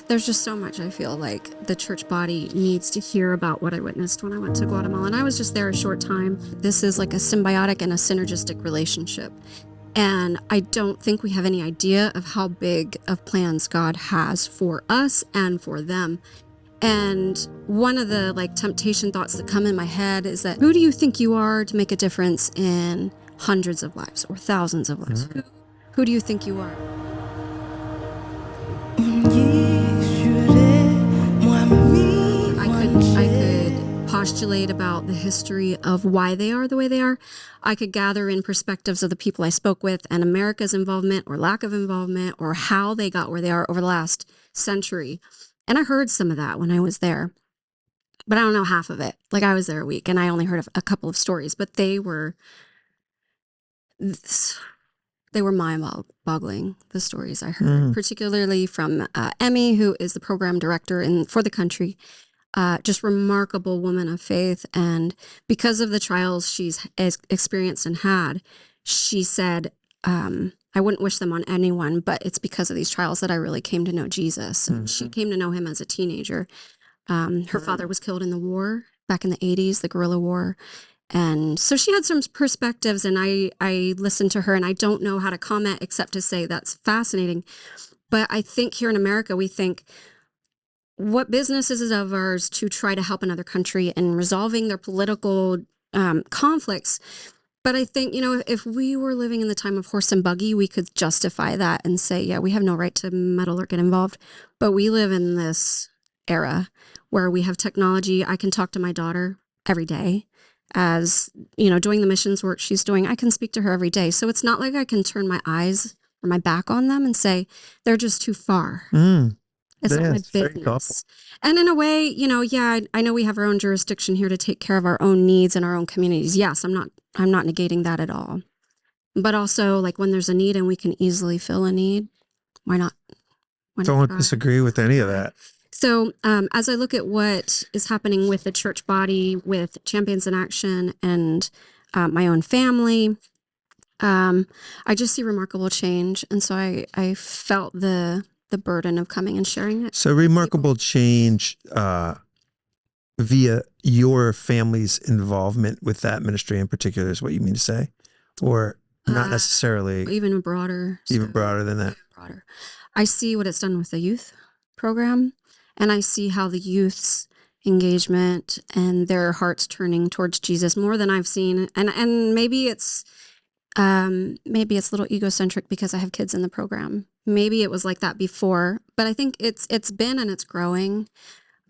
there's just so much I feel like the church body needs to hear about what I witnessed when I went to Guatemala. And I was just there a short time. This is like a symbiotic and a synergistic relationship. And I don't think we have any idea of how big of plans God has for us and for them. And one of the like temptation thoughts that come in my head is that who do you think you are to make a difference in hundreds of lives or thousands of lives? Mm-hmm. Who do you think you are? I could postulate about the history of why they are the way they are. I could gather in perspectives of the people I spoke with and America's involvement or lack of involvement or how they got where they are over the last century. And I heard some of that when I was there, but I don't know half of it. Like I was there a week and I only heard a couple of stories, but they were mind-boggling, the stories I heard, particularly from Emmy, who is the program director for the country. Just remarkable woman of faith. And because of the trials she's experienced and had, she said, I wouldn't wish them on anyone, but it's because of these trials that I really came to know Jesus. And she came to know him as a teenager. Her father was killed in the war back in the 80s, the guerrilla war. And so she had some perspectives, and I listened to her, and I don't know how to comment except to say that's fascinating. But I think here in America, we think, what business is it of ours to try to help another country in resolving their political conflicts? But I think, if we were living in the time of horse and buggy, we could justify that and say, yeah, we have no right to meddle or get involved. But we live in this era where we have technology. I can talk to my daughter every day. As, doing the missions work she's doing, I can speak to her every day. So it's not like I can turn my eyes or my back on them and say, they're just too far. It's not my business. And in a way, I know we have our own jurisdiction here to take care of our own needs and our own communities. Yes, I'm not negating that at all. But also, like when there's a need and we can easily fill a need, why not? Don't disagree with any of that. So as I look at what is happening with the church body, with Champions in Action and my own family, I just see remarkable change. And so I felt the burden of coming and sharing it. So remarkable change via your family's involvement with that ministry in particular is what you mean to say? Or not necessarily? Even broader. Even broader than that? Broader. I see what it's done with the youth program, and I see how the youth's engagement and their hearts turning towards Jesus more than I've seen. And maybe it's a little egocentric because I have kids in the program. Maybe it was like that before, but I think it's been and it's growing.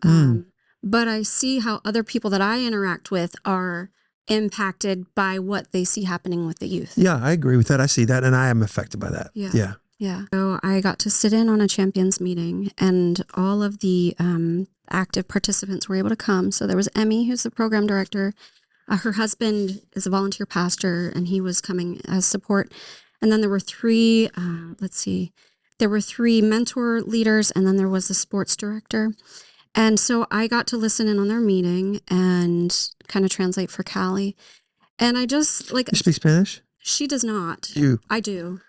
But I see how other people that I interact with are impacted by what they see happening with the youth. Yeah, I agree with that. I see that, and I am affected by that. Yeah. So I got to sit in on a Champions meeting, and all of the active participants were able to come. So there was Emmy, who's the program director. Her husband is a volunteer pastor, and he was coming as support. And then there were three mentor leaders, and then there was the sports director. And so I got to listen in on their meeting and kind of translate for Callie. And I just like... You speak Spanish? She does not. You? I do.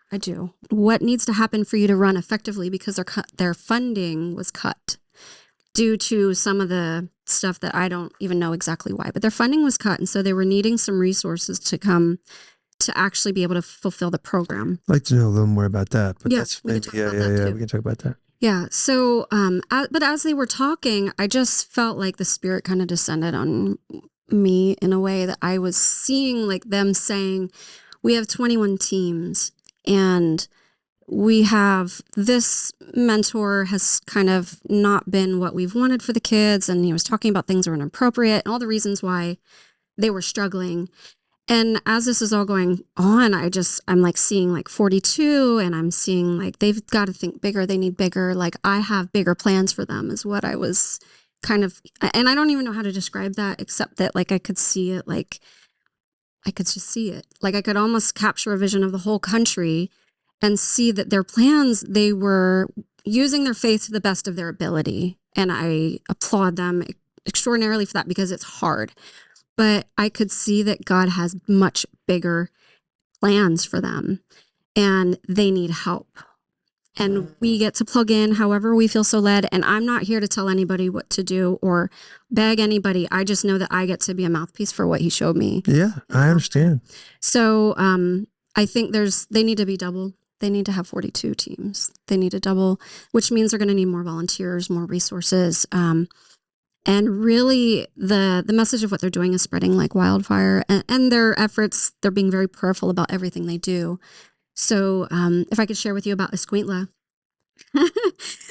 What needs to happen for you to run effectively, because their funding was cut due to some of the stuff that I don't even know exactly why, but their funding was cut. And so they were needing some resources to come to actually be able to fulfill the program. I'd like to know a little more about that. But Yeah, that's we maybe, can talk about that too. We can talk about that. Yeah. So, but as they were talking, I just felt like the Spirit kind of descended on me in a way that I was seeing like them saying, we have 21 teams, and we have this mentor has kind of not been what we've wanted for the kids. And he was talking about things that were inappropriate and all the reasons why they were struggling. And as this is all going on, I'm like seeing like 42, and I'm seeing like they've got to think bigger. They need bigger. Like I have bigger plans for them is what I was kind of, and I don't even know how to describe that except that like I could see it, like I could just see it. Like I could almost capture a vision of the whole country and see that their plans, they were using their faith to the best of their ability. And I applaud them extraordinarily for that because it's hard. But I could see that God has much bigger plans for them, and they need help. and we get to plug in however we feel so led. And I'm not here to tell anybody what to do or beg anybody. I just know that I get to be a mouthpiece for what he showed me. Yeah, I understand. So I think they need to be double. They need to have 42 teams. They need to double, which means they're going to need more volunteers, more resources. And really, the message of what they're doing is spreading like wildfire. And their efforts, they're being very prayerful about everything they do. So if I could share with you about Escuintla.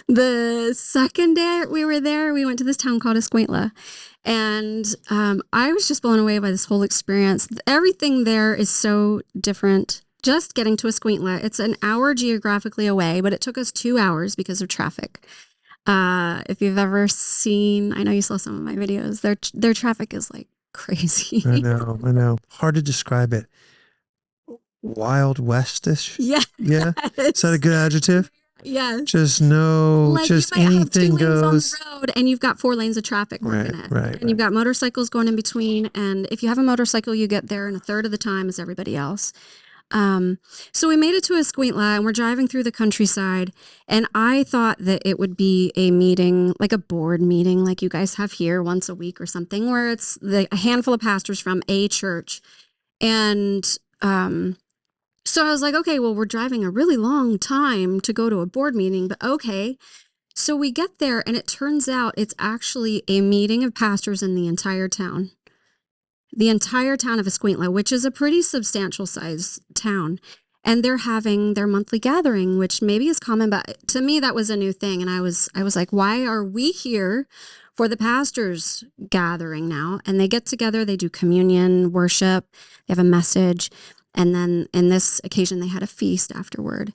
The second day we were there, we went to this town called Escuintla. And I was just blown away by this whole experience. Everything there is so different. Just getting to Escuintla, it's an hour geographically away, but it took us 2 hours because of traffic. If you've ever seen, I know you saw some of my videos, their traffic is like crazy. I know. Hard to describe it. Wild Westish? Yeah. Yeah. Is that a good adjective? Yes. Just anything goes. On the road and you've got 4 lanes of traffic working it. Right. And you've got motorcycles going in between. And if you have a motorcycle, you get there in a third of the time as everybody else. So we made it to Escuintla and we're driving through the countryside, and I thought that it would be a meeting, like a board meeting, like you guys have here once a week or something, where it's a handful of pastors from a church. And so I was like, okay, well, we're driving a really long time to go to a board meeting, but okay. So we get there and it turns out it's actually a meeting of pastors in the entire town. The entire town of Escuintla, which is a pretty substantial size town. And they're having their monthly gathering, which maybe is common, but to me, that was a new thing. And I was like, why are we here for the pastors gathering now? And they get together, they do communion, worship, they have a message. And then in this occasion, they had a feast afterward.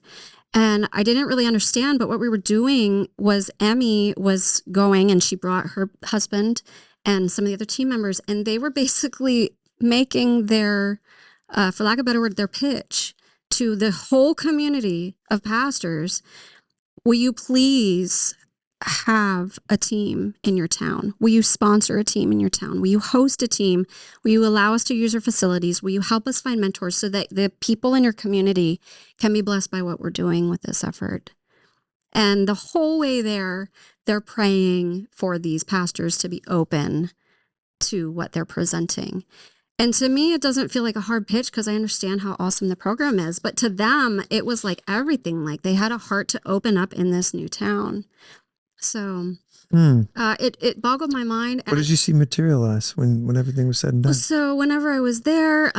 And I didn't really understand, but what we were doing was Emmy was going and she brought her husband and some of the other team members, and they were basically making their, for lack of a better word, their pitch to the whole community of pastors. Will you please have a team in your town? Will you sponsor a team in your town? Will you host a team? Will you allow us to use our facilities? Will you help us find mentors so that the people in your community can be blessed by what we're doing with this effort? And the whole way there, they're praying for these pastors to be open to what they're presenting. And to me, it doesn't feel like a hard pitch because I understand how awesome the program is. But to them, it was like everything. Like they had a heart to open up in this new town. So it boggled my mind. What did you see materialize when everything was said and done? So whenever I was there,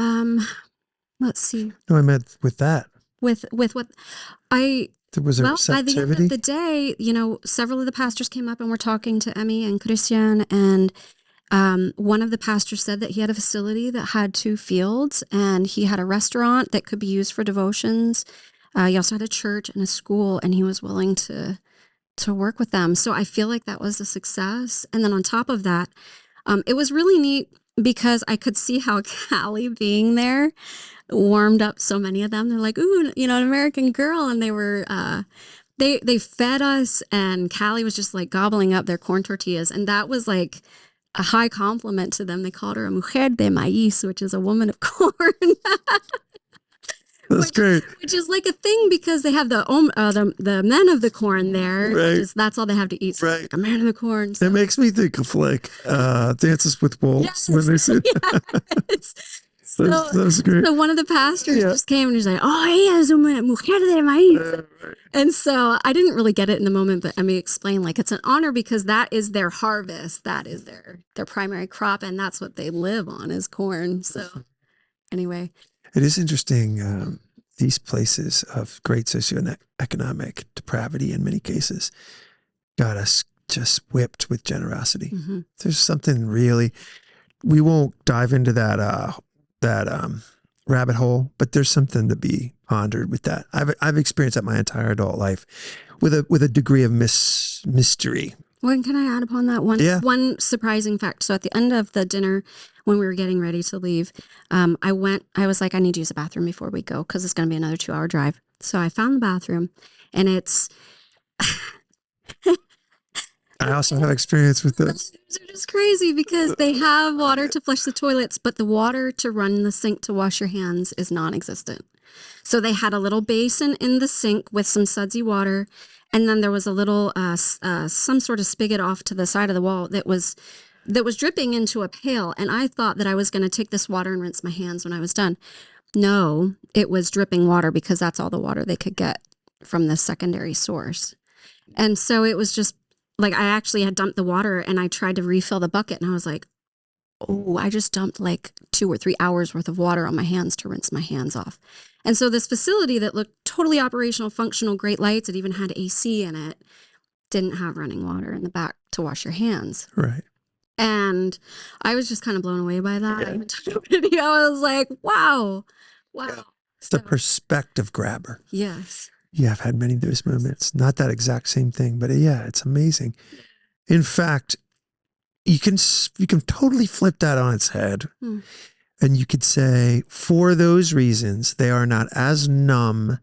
let's see. No, I meant with that. With what I... Was there receptivity? By the end of the day, several of the pastors came up and were talking to Emmy and Christian, and one of the pastors said that he had a facility that had 2 fields, and he had a restaurant that could be used for devotions. He also had a church and a school, and he was willing to work with them. So I feel like that was a success. And then on top of that, it was really neat because I could see how Callie being there warmed up so many of them. They're like, ooh, an American girl. And they were, they fed us, and Callie was just like gobbling up their corn tortillas. And that was like a high compliment to them. They called her a mujer de maíz, which is a woman of corn. That's great. Which is like a thing because they have the men of the corn there. Right. That's all they have to eat. So right. Like a man of the corn. So. It makes me think of like Dances with Wolves. Yes. When they say that's great. So one of the pastors just came and was like, "Oh, ella es una mujer de maíz." Right. And so I didn't really get it in the moment, but Emmy explained like it's an honor because that is their harvest, that is their primary crop, and that's what they live on is corn. So anyway. It is interesting, these places of great socioeconomic depravity in many cases got us just whipped with generosity. Mm-hmm. There's something really, we won't dive into that rabbit hole, but there's something to be pondered with that. I've experienced that my entire adult life with a degree of mystery. Well, can I add upon that one surprising fact? So at the end of the dinner, when we were getting ready to leave, I was like, I need to use the bathroom before we go because it's going to be another 2-hour drive. So I found the bathroom, and it's... I also have experience with this. They're just crazy because they have water to flush the toilets, but the water to run the sink to wash your hands is non-existent. So they had a little basin in the sink with some sudsy water. And then there was a little, some sort of spigot off to the side of the wall that was dripping into a pail. And I thought that I was going to take this water and rinse my hands when I was done. No, it was dripping water because that's all the water they could get from this secondary source. And so it was just like, I actually had dumped the water and I tried to refill the bucket and I was like, oh, I just dumped like 2 or 3 hours worth of water on my hands to rinse my hands off. And so this facility that looked totally operational, functional, great lights, it even had AC in it, didn't have running water in the back to wash your hands. Right. And I was just kind of blown away by that. Yeah. I even took a video. I was like, wow. Yeah. It's the perspective grabber. Yes. Yeah, I've had many of those moments. Not that exact same thing, but yeah, it's amazing. In fact, you can totally flip that on its head. And you could say, for those reasons, they are not as numb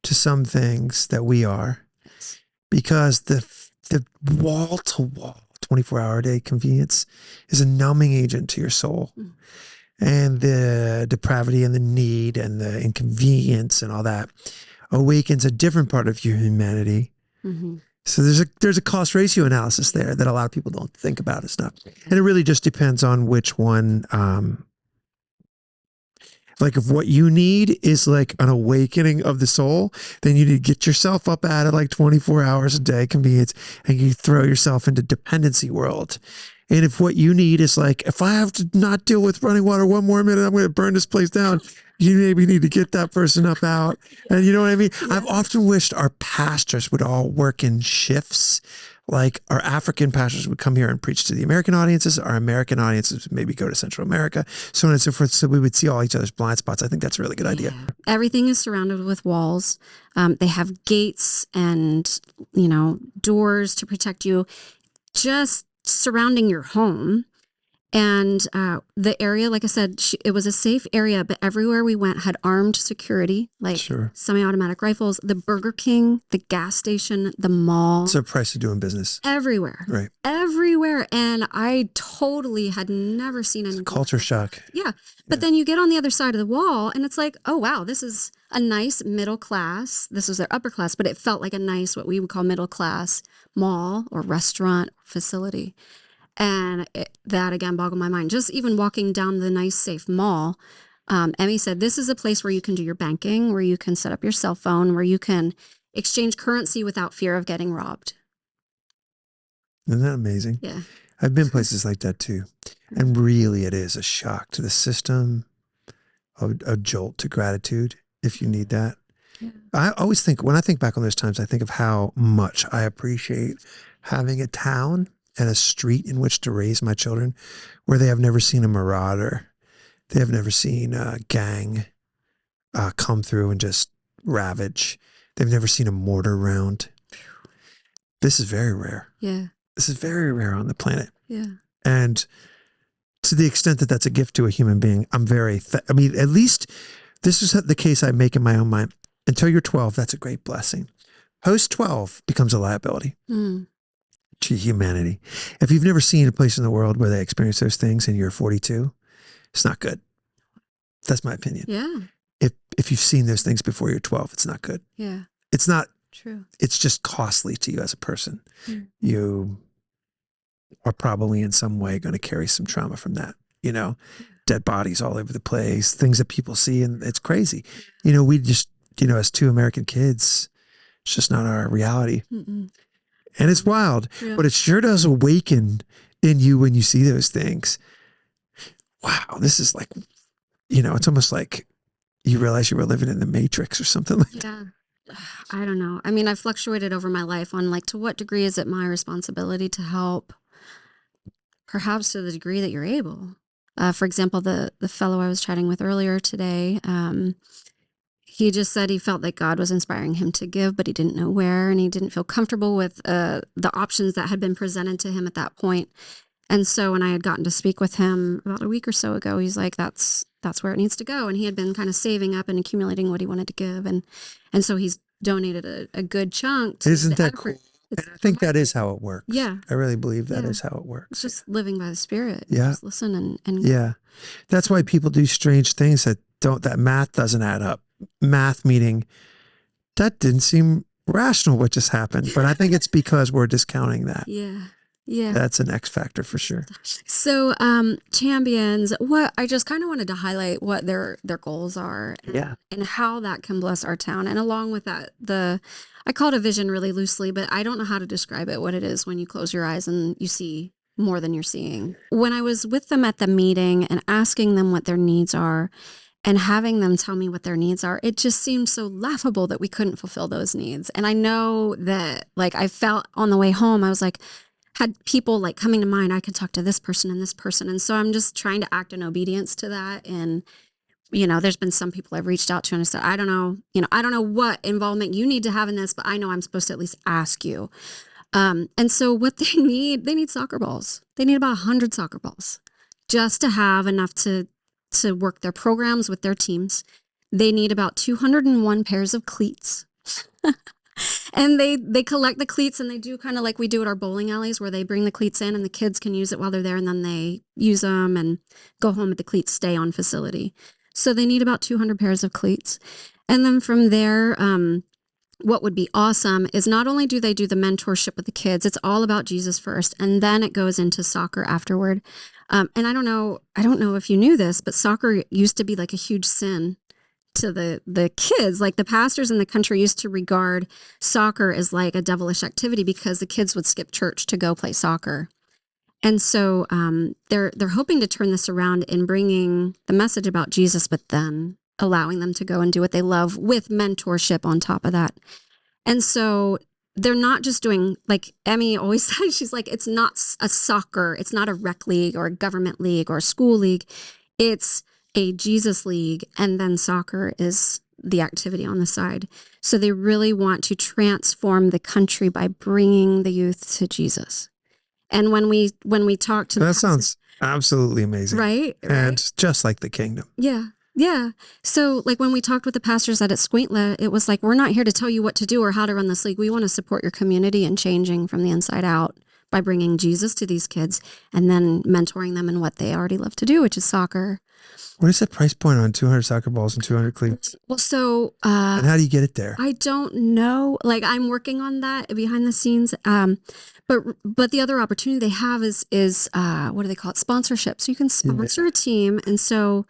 to some things that we are. Yes. Because the wall-to-wall, 24-hour-a-day convenience is a numbing agent to your soul. And the depravity and the need and the inconvenience and all that awakens a different part of your humanity. So there's a cost ratio analysis there that a lot of people don't think about as enough. And it really just depends on which one. Like if what you need is like an awakening of the soul, then you need to get yourself up at it like 24 hours a day convenience and you throw yourself into dependency world. And if what you need is like, if I have to not deal with running water one more minute, I'm going to burn this place down. You maybe need to get that person up out. And you know what I mean? Yeah. I've often wished our pastors would all work in shifts. Like our African pastors would come here and preach to the American audiences. Our American audiences would maybe go to Central America, so on and so forth. So we would see all each other's blind spots. I think that's a really good idea. Everything is surrounded with walls. They have gates and, doors to protect you just surrounding your home. And the area, like I said, it was a safe area, but everywhere we went had armed security, like semi-automatic rifles, the Burger King, the gas station, the mall. It's a price of doing business. Everywhere. Right. Everywhere. And I totally had never seen anything. Culture shock. Yeah. But then you get on the other side of the wall and it's like, oh, wow, this is a nice middle class. This was their upper class, but it felt like a nice, what we would call middle class mall or restaurant facility. And that again boggled my mind. Just even walking down the nice, safe mall, Emmy said, this is a place where you can do your banking, where you can set up your cell phone, where you can exchange currency without fear of getting robbed. Isn't that amazing? Yeah. I've been places like that too. And really it is a shock to the system, a jolt to gratitude if you need that. Yeah. I always think, when I think back on those times, I think of how much I appreciate having a town and a street in which to raise my children where they have never seen a marauder. They have never seen a gang come through and just ravage. They've never seen a mortar round. This is very rare. Yeah. This is very rare on the planet. Yeah. And to the extent that that's a gift to a human being, I'm very, at least this is the case I make in my own mind. Until you're 12, that's a great blessing. Post 12 becomes a liability. To humanity. If you've never seen a place in the world where they experience those things and you're 42, it's not good. That's my opinion. Yeah. If you've seen those things before you're 12, it's not good. Yeah. It's not true. It's just costly to you as a person. You are probably in some way going to carry some trauma from that, dead bodies all over the place, things that people see, and it's crazy. We just, as 2 American kids, it's just not our reality. And it's wild, but it sure does awaken in you when you see those things. Wow, this is like, it's almost like you realize you were living in the Matrix or something like that. I don't know. I mean, I've fluctuated over my life on to what degree is it my responsibility to help? Perhaps to the degree that you're able. For example, the fellow I was chatting with earlier today, he just said he felt like God was inspiring him to give, but he didn't know where, and he didn't feel comfortable with the options that had been presented to him at that point. And so when I had gotten to speak with him about a week or so ago, he's like, that's where it needs to go. And he had been kind of saving up and accumulating what he wanted to give. And so he's donated a good chunk to Isn't that cool? And I think that is how it works. Yeah. I really believe that is how it works. It's just living by the Spirit. Yeah. Just listen and yeah. That's why people do strange things that math doesn't add up. math meeting, that didn't seem rational what just happened. But I think it's because we're discounting that. Yeah. Yeah. That's an X factor for sure. So, champions, what I just kind of wanted to highlight what their goals are, and how that can bless our town. And along with that, I call it a vision really loosely, but I don't know how to describe it, what it is when you close your eyes and you see more than you're seeing. When I was with them at the meeting and asking them what their needs are and having them tell me what their needs are, it just seemed so laughable that we couldn't fulfill those needs. And I know that, like, I felt on the way home, I was like, had people like coming to mind, I could talk to this person and this person. And so I'm just trying to act in obedience to that. And, there's been some people I've reached out to and I said, I don't know what involvement you need to have in this, but I know I'm supposed to at least ask you. And so what they need soccer balls. They need about 100 soccer balls just to have enough to work their programs with their teams. They need about 201 pairs of cleats. And they collect the cleats and they do kind of like we do at our bowling alleys where they bring the cleats in and the kids can use it while they're there and then they use them and go home with the cleats, stay on facility. So they need about 200 pairs of cleats. And then from there, what would be awesome is not only do they do the mentorship with the kids, it's all about Jesus first. And then it goes into soccer afterward. And I don't know if you knew this, but soccer used to be like a huge sin to the kids. Like the pastors in the country used to regard soccer as like a devilish activity because the kids would skip church to go play soccer. And so they're hoping to turn this around in bringing the message about Jesus, but then allowing them to go and do what they love with mentorship on top of that. And so they're not just doing, like Emmy always says, she's like, it's not a soccer, it's not a rec league or a government league or a school league. It's a Jesus league, and then soccer is the activity on the side. So they really want to transform the country by bringing the youth to Jesus. And when we talk to that sounds absolutely amazing, right? And just like the kingdom. Yeah. So like when we talked with the pastors at Escuintla, it was like, we're not here to tell you what to do or how to run this league. We want to support your community and changing from the inside out by bringing Jesus to these kids and then mentoring them in what they already love to do, which is soccer. What is the price point on 200 soccer balls and 200 cleats? Well, so and how do you get it there? I don't know. Like I'm working on that behind the scenes. But the other opportunity they have is what do they call it? Sponsorship. So you can sponsor a team. And so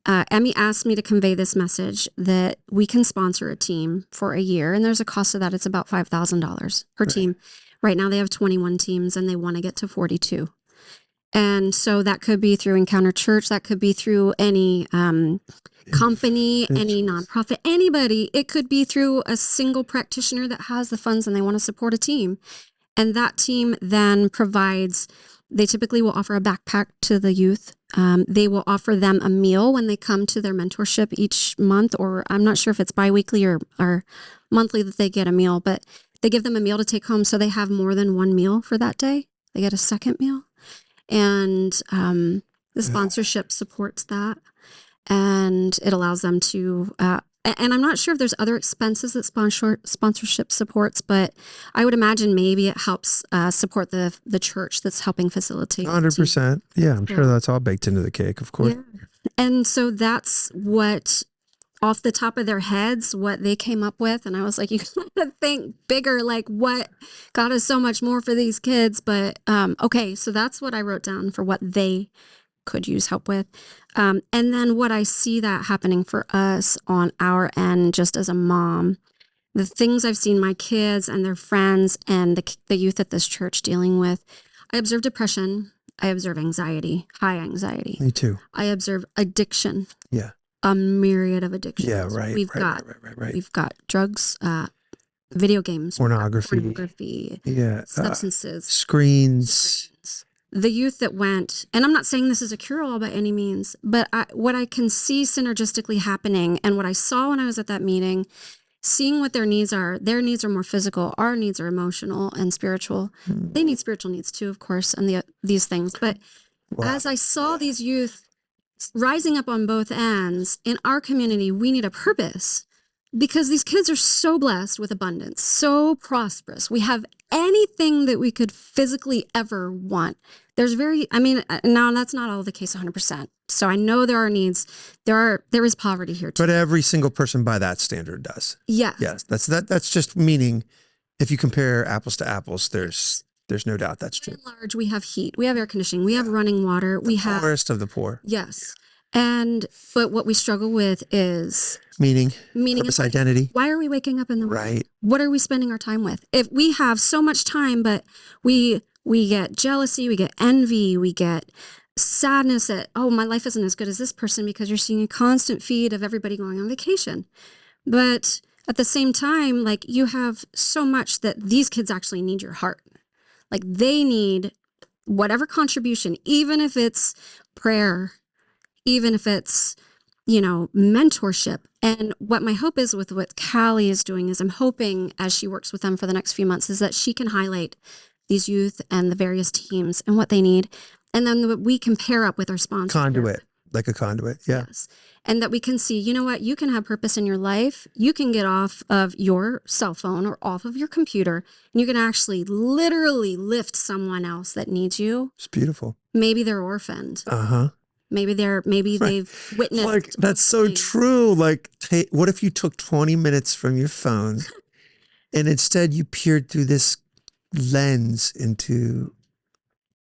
Emmy asked me to convey this message that we can sponsor a team for a year. And there's a cost of that. It's about $5,000 per team. Right now they have 21 teams and they want to get to 42. And so that could be through Encounter Church. That could be through any company, any nonprofit, anybody. It could be through a single practitioner that has the funds and they want to support a team. And that team then they typically will offer a backpack to the youth. They will offer them a meal when they come to their mentorship each month, or I'm not sure if it's biweekly or monthly that they get a meal, but they give them a meal to take home so they have more than one meal for that day. They get a second meal. And the sponsorship supports that, and it allows them to, and I'm not sure if there's other expenses that sponsorship supports, but I would imagine maybe it helps support the church that's helping facilitate. 100%. Yeah, I'm sure that's all baked into the cake, of course. Yeah. And so that's what, off the top of their heads, what they came up with. And I was like, you gotta think bigger, like what God is so much more for these kids. But okay, so that's what I wrote down for what they could use help with. And then what I see that happening for us on our end, just as a mom, the things I've seen my kids and their friends and the youth at this church dealing with, I observe depression. I observe anxiety, high anxiety. Me too. I observe addiction. Yeah. A myriad of addictions. Yeah, right. We've got drugs, video games, pornography, substances, screens. The youth that went, and I'm not saying this is a cure-all by any means, but what I can see synergistically happening, and what I saw when I was at that meeting, seeing what their needs are more physical. Our needs are emotional and spiritual. They need spiritual needs too, of course, and these things. But as I saw these youth rising up on both ends, in our community, we need a purpose. because these kids are so blessed with abundance, so prosperous. We have anything that we could physically ever want. Now that's not all the case 100%. So I know there are needs. There is poverty here too. But every single person by that standard does. Yes. Yes. That's just meaning if you compare apples to apples, there's no doubt that's true. By and large, we have heat, we have air conditioning, we have running water, we have poorest of the poor. Yes. But what we struggle with is meaning purpose, identity. Why are we waking up in the morning? Right. What are we spending our time with? If we have so much time, but we get jealousy, we get envy, we get sadness that, oh, my life isn't as good as this person, because you're seeing a constant feed of everybody going on vacation. But at the same time, like, you have so much that these kids actually need your heart. Like, they need whatever contribution, even if it's prayer, even if it's, mentorship. And what my hope is with what Callie is doing is I'm hoping, as she works with them for the next few months, is that she can highlight these youth and the various teams and what they need. And then we can pair up with our sponsor. Conduit, like a conduit. Yeah. Yes. And that we can see, you know what, you can have purpose in your life. You can get off of your cell phone or off of your computer, and you can actually literally lift someone else that needs you. It's beautiful. Maybe they're orphaned. Uh-huh. Maybe they've witnessed. Like, that's so true. Like, what if you took 20 minutes from your phone and instead you peered through this lens into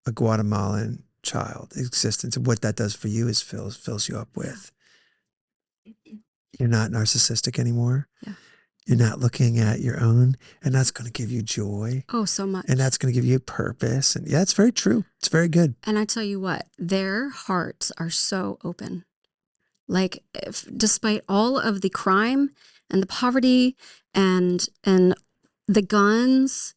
a Guatemalan child existence, and what that does for you is fills you up with. You're not narcissistic anymore. Yeah. You're not looking at your own, and that's going to give you joy. Oh, so much. And that's going to give you purpose. And yeah, it's very true. It's very good. And I tell you what, their hearts are so open. Like, despite all of the crime and the poverty and the guns,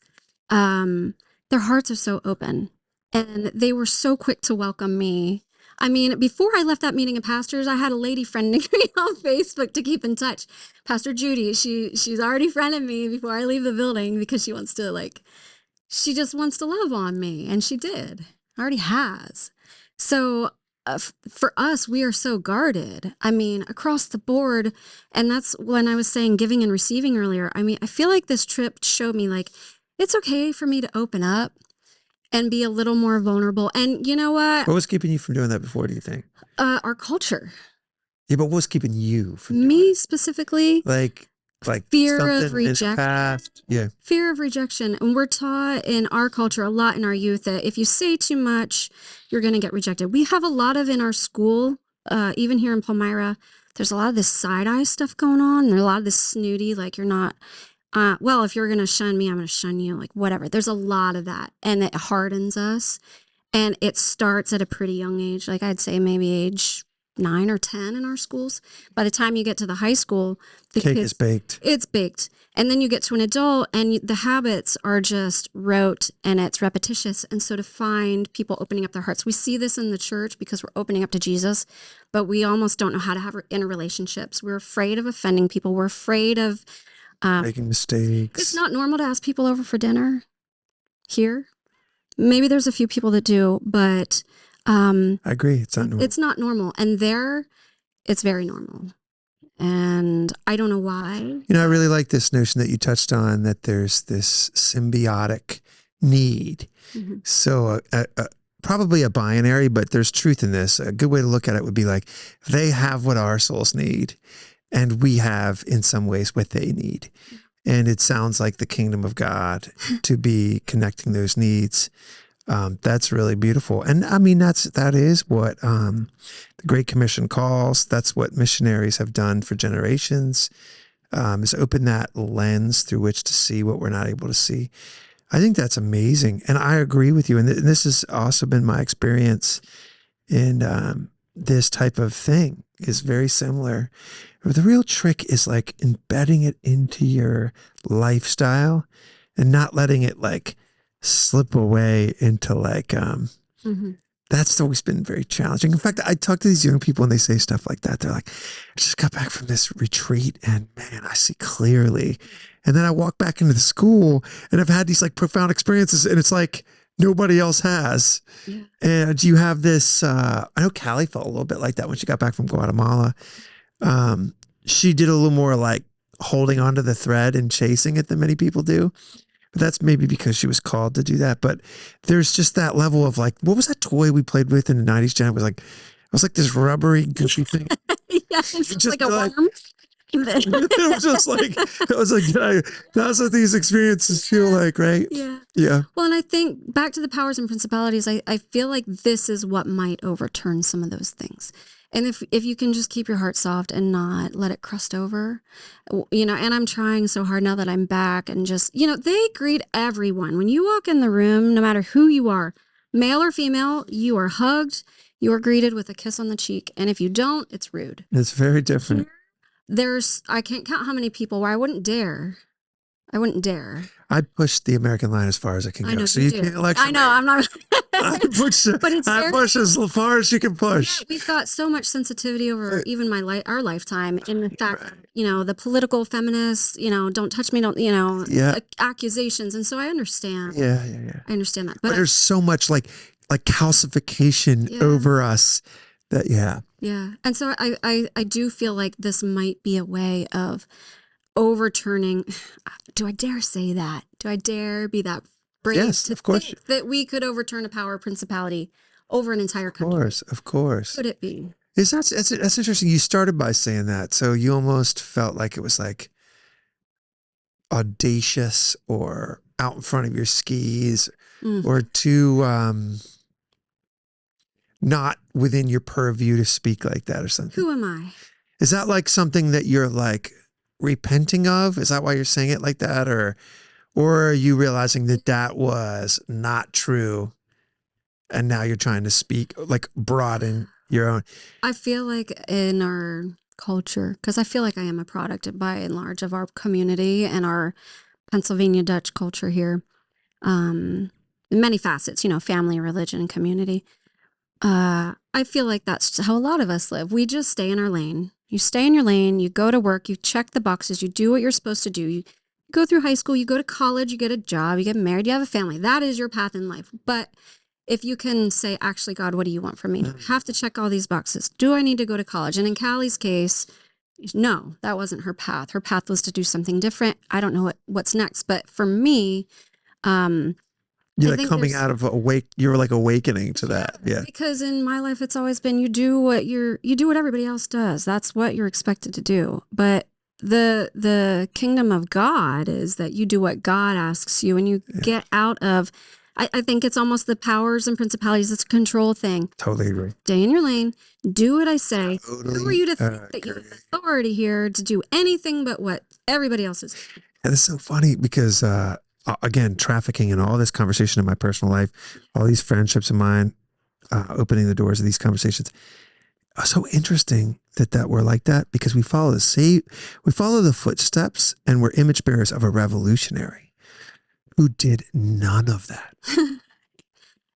their hearts are so open. And they were so quick to welcome me. I mean, before I left that meeting of pastors, I had a lady friending me on Facebook to keep in touch. Pastor Judy, she's already friended me before I leave the building, because she wants to, she just wants to love on me. And she did. Already has. So for us, we are so guarded. I mean, across the board. And that's when I was saying giving and receiving earlier. I mean, I feel like this trip showed me, it's okay for me to open up and be a little more vulnerable. And you know what? What was keeping you from doing that before, do you think? Our culture. Yeah, but what was keeping you from doing me it? Specifically? Like fear of rejection. Yeah. Fear of rejection. And we're taught in our culture a lot in our youth that if you say too much, you're going to get rejected. We have a lot of in our school, even here in Palmyra, there's a lot of this side-eye stuff going on. And there's a lot of this snooty, you're not... well, if you're going to shun me, I'm going to shun you, whatever. There's a lot of that, and it hardens us, and it starts at a pretty young age. I'd say maybe age 9 or 10 in our schools. By the time you get to the high school, the cake is baked. It's baked. And then you get to an adult, and the habits are just rote, and it's repetitious. And so to find people opening up their hearts, we see this in the church because we're opening up to Jesus, but we almost don't know how to have interrelationships. We're afraid of offending people. We're afraid of making mistakes. It's not normal to ask people over for dinner here. Maybe there's a few people that do, but I agree. It's not normal. It's not normal. And there, it's very normal. And I don't know why. I really like this notion that you touched on, that there's this symbiotic need. Mm-hmm. So probably a binary, but there's truth in this. A good way to look at it would be they have what our souls need, and we have, in some ways, what they need. And it sounds like the kingdom of God to be connecting those needs. That's really beautiful. And I mean, that is what the Great Commission calls. That's what missionaries have done for generations, is open that lens through which to see what we're not able to see. I think that's amazing. And I agree with you. And this has also been my experience in this type of thing, is very similar. The real trick is embedding it into your lifestyle and not letting it slip away into mm-hmm. That's always been very challenging. In fact, I talk to these young people and they say stuff like that. They're like, I just got back from this retreat and man, I see clearly. And then I walk back into the school and I've had these profound experiences, and it's nobody else has. Yeah. And you have this, I know Callie felt a little bit like that when she got back from Guatemala. She did a little more holding onto the thread and chasing it than many people do. But that's maybe because she was called to do that. But there's just that level of like, what was that toy we played with in the 90s, Jen? It was like this rubbery, gushy thing. Yeah, it's just like a worm. It was like, that's what these experiences feel like, right? Yeah. Yeah. Well, and I think back to the powers and principalities, I feel like this is what might overturn some of those things. And if you can just keep your heart soft and not let it crust over, and I'm trying so hard now that I'm back and just, they greet everyone. When you walk in the room, no matter who you are, male or female, you are hugged, you are greeted with a kiss on the cheek. And if you don't, it's rude. It's very different. I can't count how many people where I wouldn't dare. I pushed the American line as far as I can go. I know, so you can't lecture I know, I'm not. I push as far as you can push. Yeah, we've got so much sensitivity over even our lifetime in the fact, the political feminists, don't touch me, don't, accusations. And so I understand. Yeah. I understand that. But there's so much like calcification over us that, Yeah. And so I do feel like this might be a way of overturning. Do I dare say that? Do I dare be that brave to think that we could overturn a power principality over an entire country? Of course. Could it be? That's interesting. You started by saying that. So you almost felt like it was like audacious or out in front of your skis or too not within your purview to speak like that or something. Who am I? Is that like something that you're like repenting of? Is that why you're saying it like that? Or are you realizing that was not true and now you're trying to speak, like broaden your own? I feel like in our culture, because I feel like I am a product by and large of our community and our Pennsylvania Dutch culture here. Many facets, family, religion, community. I feel like that's how a lot of us live. We just stay in our lane. You stay in your lane, you go to work, you check the boxes, you do what you're supposed to do. You go through high school, you go to college, you get a job, you get married, you have a family. That is your path in life. But if you can say, actually, God, what do you want from me? I have to check all these boxes. Do I need to go to college? And in Callie's case, no, that wasn't her path. Her path was to do something different. I don't know what's next. But for me, you're like coming out of you're like awakening to that. Yeah. Because in my life, it's always been, you do what everybody else does. That's what you're expected to do. But the kingdom of God is that you do what God asks you and you get out of, I think it's almost the powers and principalities. It's a control thing. Totally agree. Stay in your lane. Do what I say. Totally. Who are you to think that you have authority here to do anything but what everybody else is? And it's so funny because, again, trafficking and all this conversation in my personal life, all these friendships of mine, opening the doors of these conversations. So interesting that we're like that because we follow the footsteps and we're image bearers of a revolutionary who did none of that.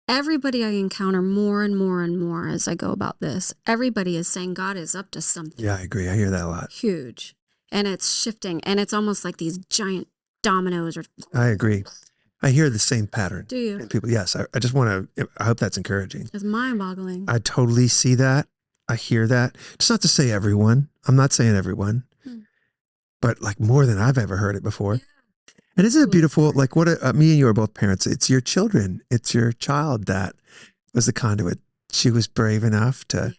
Everybody I encounter more and more and more as I go about this, everybody is saying God is up to something. Yeah, I agree. I hear that a lot. Huge. And it's shifting. And it's almost like these giant dominoes. I agree. I hear the same pattern. Do you? In people, yes. I just want to, I hope that's encouraging. It's mind-boggling. I totally see that. I hear that. It's not to say everyone. I'm not saying everyone. But like more than I've ever heard it before. Yeah. And isn't it beautiful? Like me and you are both parents. It's your children. It's your child that was the conduit. She was brave enough to,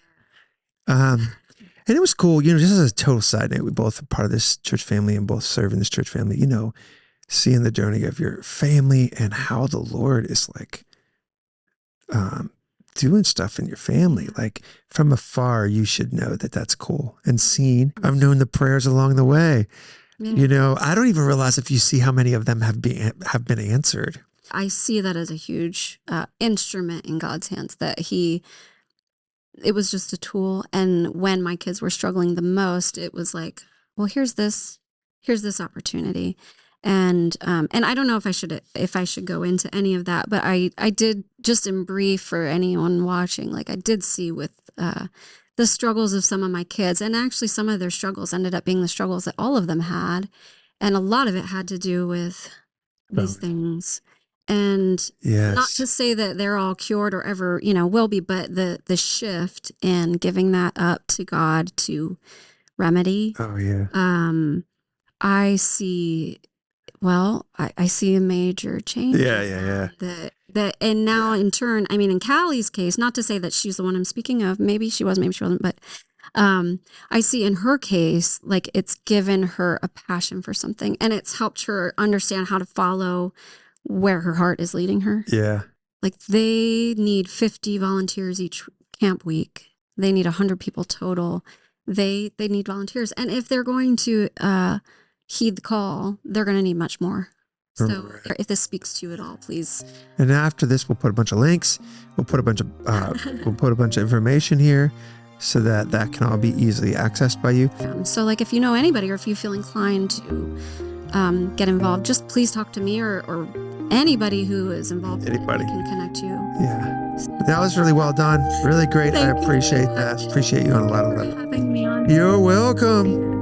and it was cool, just as a total side note, we both are part of this church family and both serve in this church family, seeing the journey of your family and how the Lord is like, doing stuff in your family. Like from afar, you should know that that's cool and seen. I've known the prayers along the way. Yeah. I don't even realize if you see how many of them have been answered. I see that as a huge instrument in God's hands, that it was just a tool. And when my kids were struggling the most, it was like, well, here's this opportunity. And I don't know if I should go into any of that, but I did, just in brief for anyone watching, like I did see with the struggles of some of my kids, and actually some of their struggles ended up being the struggles that all of them had. And a lot of it had to do with these things. And not to say that they're all cured or ever, will be, but the shift in giving that up to God to remedy. Oh yeah. I see, well, I see a major change. Yeah. And now in turn, I mean, in Callie's case, not to say that she's the one I'm speaking of, maybe she was, maybe she wasn't, but I see in her case, like it's given her a passion for something, and it's helped her understand how to follow where her heart is leading her. Yeah. Like they need 50 volunteers each camp week. They need 100 people total. They need volunteers. And if they're going to heed the call, they're going to need much more. So if this speaks to you at all, please. And after this, we'll put a bunch of links. We'll put a bunch of information here so that can all be easily accessed by you. So like if you know anybody, or if you feel inclined to get involved, just please talk to me or anybody who is involved. Anybody can connect you. Yeah. That was really well done. Really great. I appreciate that. Appreciate you on a lot of levels. You're welcome.